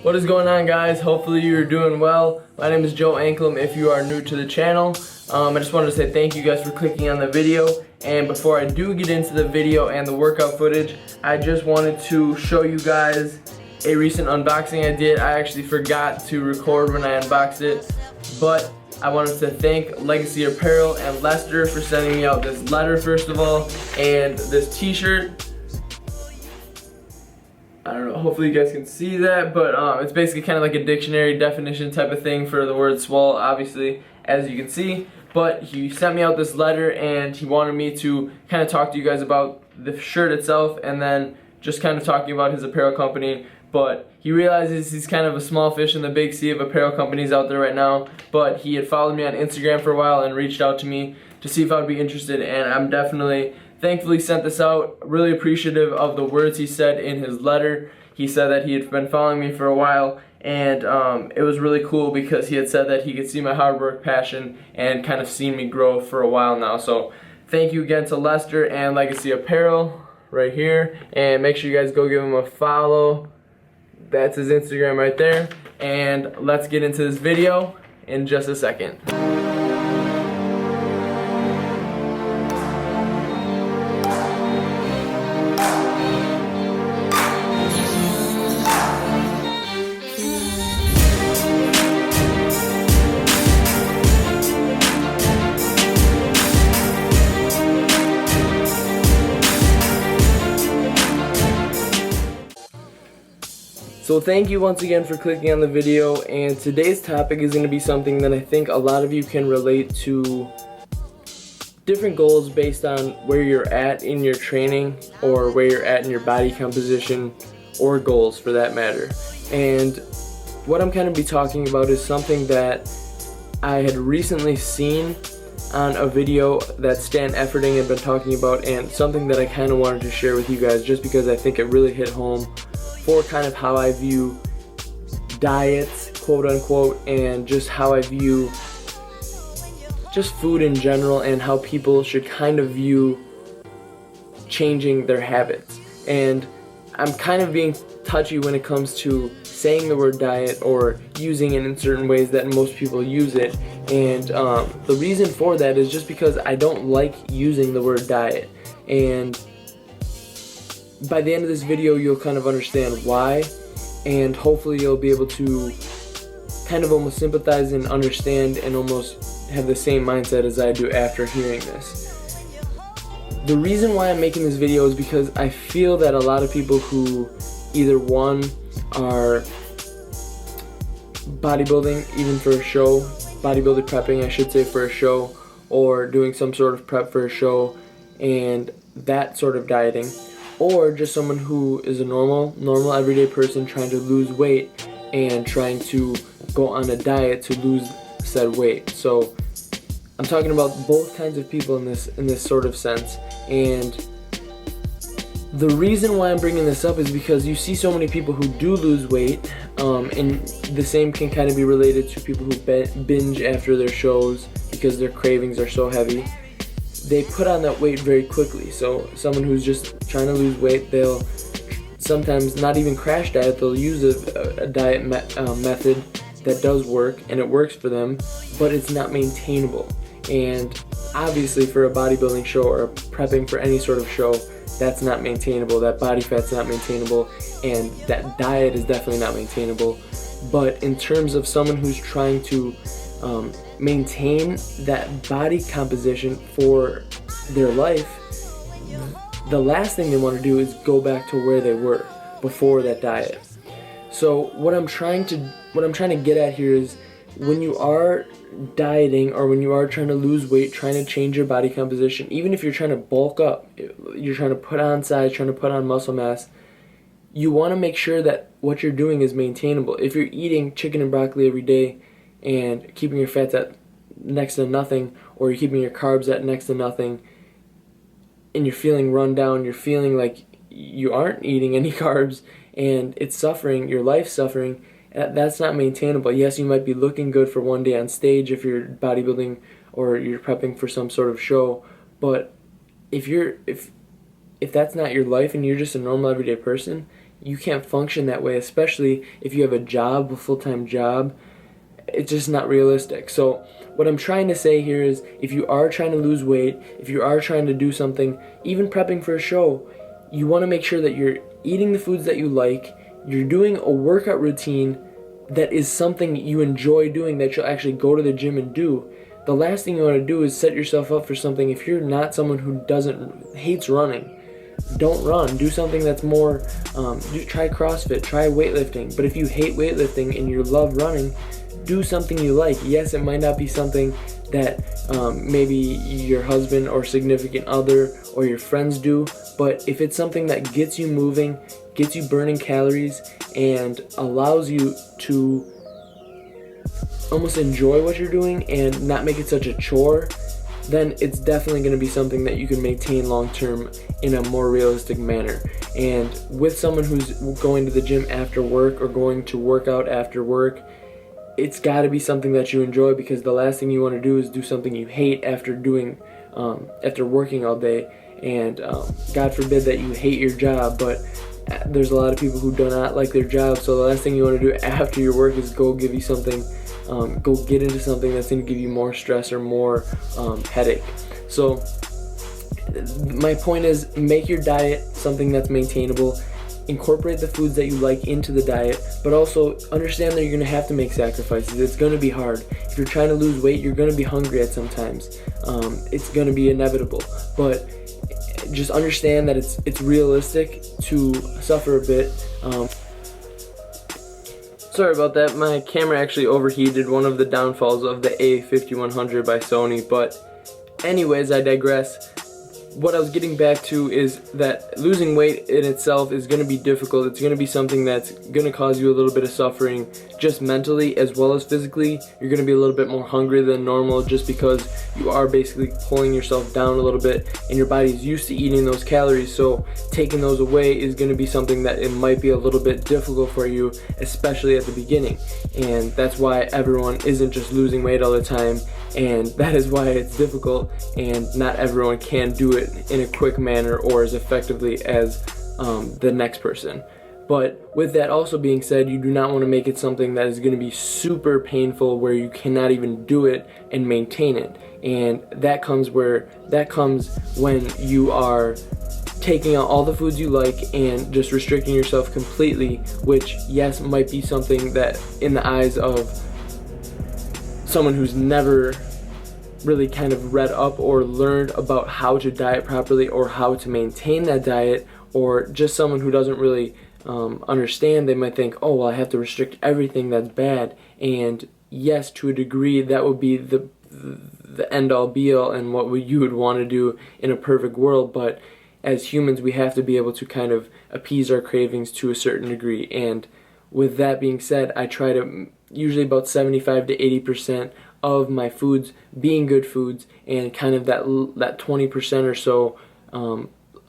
What is going on, guys? Hopefully you're doing well. My name is Joe Anklam if you are new to the channel. I just wanted to say thank you guys for clicking on the video, and before I do get into the video and the workout footage, I just wanted to show you guys a recent unboxing I did. I actually forgot to record when I unboxed it, but I wanted to thank Legacy Apparel and Lester for sending me out this letter first of all, and this t-shirt. I don't know, hopefully you guys can see that, but it's basically kind of like a dictionary definition type of thing for the word swole, obviously, as you can see. But he sent me out this letter and he wanted me to kind of talk to you guys about the shirt itself and then just kind of talking about his apparel company. But he realizes he's kind of a small fish in the big sea of apparel companies out there right now. But he had followed me on Instagram for a while and reached out to me to see if I would be interested, and I'm definitely thankfully sent this out. Really appreciative of the words he said in his letter. He said that he had been following me for a while, and it was really cool because he had said that he could see my hard work, passion, and kind of seen me grow for a while now. So thank you again to Lester and Legacy Apparel right here, and make sure you guys go give him a follow. That's his Instagram right there, and let's get into this video in just a second. So thank you once again for clicking on the video, and today's topic is going to be something that I think a lot of you can relate to. Different goals based on where you're at in your training or where you're at in your body composition, or goals for that matter. And what I'm kind of be talking about is something that I had recently seen on a video that Stan Efferding had been talking about, and something that I kind of wanted to share with you guys just because I think it really hit home for kind of how I view diets, quote unquote, and just how I view just food in general, and how people should kind of view changing their habits. And I'm kind of being touchy when it comes to saying the word diet or using it in certain ways that most people use it. And the reason for that is just because I don't like using the word diet. And by the end of this video, you'll kind of understand why, and hopefully you'll be able to kind of almost sympathize and understand and almost have the same mindset as I do after hearing this. The reason why I'm making this video is because I feel that a lot of people who either one are bodybuilding even for a show, bodybuilder prepping I should say for a show, or doing some sort of prep for a show and that sort of dieting, or just someone who is a normal everyday person trying to lose weight and trying to go on a diet to lose said weight. So I'm talking about both kinds of people in this sort of sense. And the reason why I'm bringing this up is because you see so many people who do lose weight, and the same can kind of be related to people who binge after their shows because their cravings are so heavy. They put on that weight very quickly. So someone who's just trying to lose weight, they'll sometimes not even crash diet, they'll use a diet method that does work, and it works for them, but it's not maintainable. And obviously for a bodybuilding show or prepping for any sort of show, that's not maintainable. That body fat's not maintainable, and that diet is definitely not maintainable. But in terms of someone who's trying to maintain that body composition for their life, the last thing they want to do is go back to where they were before that diet. So what I'm trying to get at here is, when you are dieting or when you are trying to lose weight, trying to change your body composition, even if you're trying to bulk up, you're trying to put on size, trying to put on muscle mass, you want to make sure that what you're doing is maintainable. If you're eating chicken and broccoli every day and keeping your fats at next to nothing, or you're keeping your carbs at next to nothing, and you're feeling run down, you're feeling like you aren't eating any carbs, and it's suffering, your life's suffering, that's not maintainable. Yes, you might be looking good for one day on stage if you're bodybuilding or you're prepping for some sort of show, but if that's not your life and you're just a normal everyday person, you can't function that way, especially if you have a job, a full-time job. It's just not realistic. So what I'm trying to say here is, if you are trying to lose weight, if you are trying to do something, even prepping for a show, you want to make sure that you're eating the foods that you like, you're doing a workout routine that is something you enjoy doing, that you'll actually go to the gym and do. The last thing you want to do is set yourself up for something. If you're not someone who hates running, don't run. Do something that's more, try CrossFit, try weightlifting. But if you hate weightlifting and you love running, do something you like. Yes, it might not be something that maybe your husband or significant other or your friends do, but if it's something that gets you moving, gets you burning calories, and allows you to almost enjoy what you're doing and not make it such a chore, then it's definitely going to be something that you can maintain long term in a more realistic manner. And with someone who's going to the gym after work or going to work out after work, it's got to be something that you enjoy, because the last thing you want to do is do something you hate after working all day. And God forbid that you hate your job, but there's a lot of people who do not like their job, so the last thing you want to do after your work is go get into something that's going to give you more stress or more headache. So my point is, make your diet something that's maintainable. Incorporate the foods that you like into the diet, but also understand that you're going to have to make sacrifices. It's going to be hard. If you're trying to lose weight, you're going to be hungry at some times. It's going to be inevitable, but just understand that it's realistic to suffer a bit. Sorry about that, my camera actually overheated, one of the downfalls of the A5100 by Sony, but anyways, I digress. What I was getting back to is that losing weight in itself is going to be difficult. It's going to be something that's going to cause you a little bit of suffering, just mentally as well as physically. You're going to be a little bit more hungry than normal, just because you are basically pulling yourself down a little bit and your body's used to eating those calories. So taking those away is going to be something that it might be a little bit difficult for you, especially at the beginning. And that's why everyone isn't just losing weight all the time, and that is why it's difficult, and not everyone can do it in a quick manner or as effectively as the next person. But with that also being said, you do not want to make it something that is going to be super painful where you cannot even do it and maintain it. And that comes when you are taking out all the foods you like and just restricting yourself completely, which, yes, might be something that in the eyes of someone who's never really kind of read up or learned about how to diet properly or how to maintain that diet, or just someone who doesn't really understand, they might think, oh, well, I have to restrict everything, that's bad. And yes, to a degree, that would be the end-all be-all and what you would want to do in a perfect world, but as humans, we have to be able to kind of appease our cravings to a certain degree. And with that being said, I try to usually about 75 to 80% of my foods being good foods, and kind of that 20% or so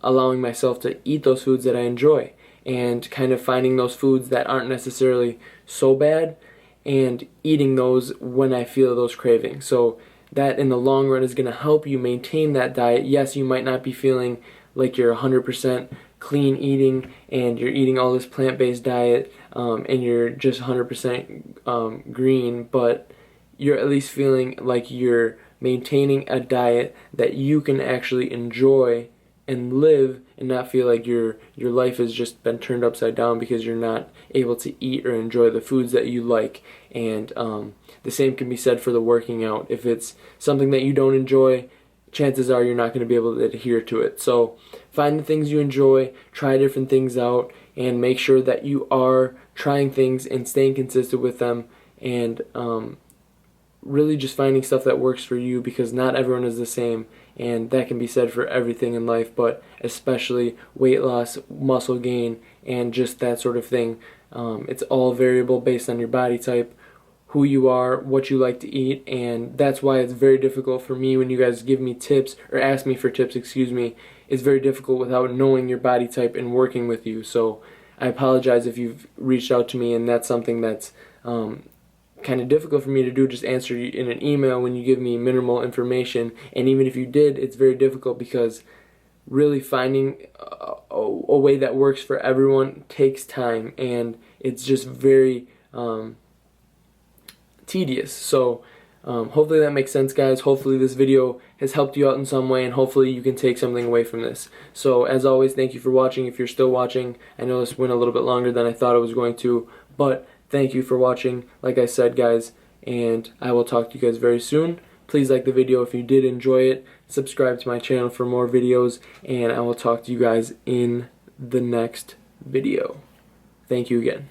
allowing myself to eat those foods that I enjoy, and kind of finding those foods that aren't necessarily so bad and eating those when I feel those cravings. So that in the long run is going to help you maintain that diet. Yes, you might not be feeling like you're 100% clean eating and you're eating all this plant-based diet and you're just 100% green, but you're at least feeling like you're maintaining a diet that you can actually enjoy and live, and not feel like your life has just been turned upside down because you're not able to eat or enjoy the foods that you like. And the same can be said for the working out. If it's something that you don't enjoy, chances are you're not going to be able to adhere to it. So find the things you enjoy, try different things out, and make sure that you are trying things and staying consistent with them, and really just finding stuff that works for you, because not everyone is the same, and that can be said for everything in life, but especially weight loss, muscle gain, and just that sort of thing. It's all variable based on your body type, who you are, what you like to eat, and that's why it's very difficult for me when you guys give me tips, or ask me for tips, it's very difficult without knowing your body type and working with you. So I apologize if you've reached out to me and that's something that's kind of difficult for me to do, just answer you in an email when you give me minimal information. And even if you did, it's very difficult, because really finding a way that works for everyone takes time, and it's just very tedious. So hopefully that makes sense, guys. Hopefully this video has helped you out in some way, and hopefully you can take something away from this. So as always, thank you for watching. If you're still watching, I know this went a little bit longer than I thought it was going to, but thank you for watching, like I said, guys, and I will talk to you guys very soon. Please like the video if you did enjoy it. Subscribe to my channel for more videos, and I will talk to you guys in the next video. Thank you again.